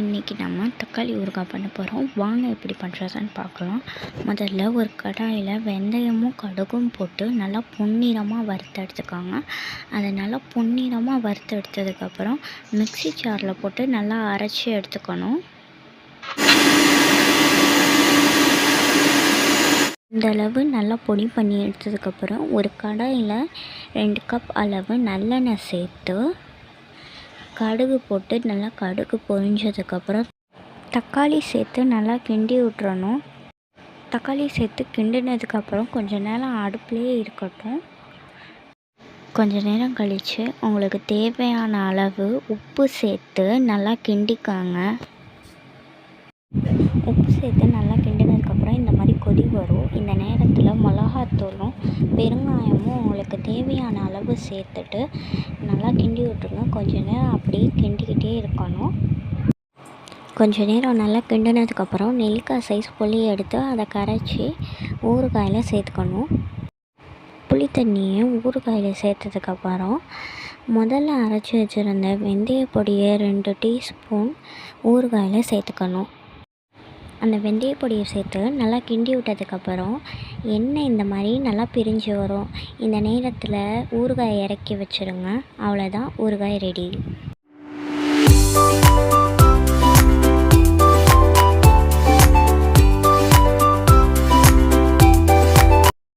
இன்றைக்கி நம்ம தக்காளி ஊறுகாய் பண்ண போகிறோம். வாங்க எப்படி பண்ணுறதுன்னு பார்க்கலாம். முதல்ல ஒரு கடாயில் வெந்தயமும் கடுகும் போட்டு நல்லா பொன்னிறமாக வறுத்து எடுத்துக்காங்க. அதை நல்லா பொன்னிறமாக வறுத்து எடுத்ததுக்கப்புறம் மிக்ஸி ஜாரில் போட்டு நல்லா அரைச்சி எடுத்துக்கணும். இந்தளவு நல்லா பொடி பண்ணி எடுத்ததுக்கப்புறம் ஒரு கடாயில் 2 கப் அளவு நல்லெண்ணெய் சேர்த்து கடுகு போட்டு நல்லா கடுகு பொரிஞ்சதுக்கப்புறம் தக்காளி சேர்த்து நல்லா கிண்டி விட்டுறணும். தக்காளி சேர்த்து கிண்டினதுக்கப்புறம் கொஞ்சம் நேரம் அடுப்புலேயே இருக்கட்டும். கொஞ்ச நேரம் கழித்து உங்களுக்கு தேவையான அளவு உப்பு சேர்த்து நல்லா கிண்டிக்காங்க. உப்பு சேர்த்து நல்லா கிண்டினதுக்கப்புறம் இந்த மாதிரி கொதி வரும். இந்த நேரத்தில் மிளகாத்தூளும் பெருங்காயமும் உங்களுக்கு தேவையான அளவு சேர்த்துட்டு நல்லா கிண்டி விட்டுருங்க. கொஞ்சம் நேரம் அப்படியே கிண்டிக்கிட்டே இருக்கணும். கொஞ்சம் நேரம் நல்லா கிண்டினதுக்கப்புறம் நெல்லிக்காய் சைஸ் புளி எடுத்து அதை கரைச்சி ஊறுகாயில் சேர்த்துக்கணும். புளி தண்ணியை ஊறுகாயில் சேர்த்ததுக்கப்புறம் முதல்ல அரைச்சி வச்சுருந்த வெந்தய பொடியை 2 டீஸ்பூன் ஊறுகாயில் சேர்த்துக்கணும். அந்த வெந்தய பொடியை சேர்த்து நல்லா கிண்டி விட்டதுக்கப்புறம் எண்ணெய் இந்த மாதிரி நல்லா பிரிஞ்சு வரும். இந்த நேரத்தில் ஊறுகாயை இறக்கி வச்சுருங்க. அவ்வளோதான், ஊறுகாய் ரெடி.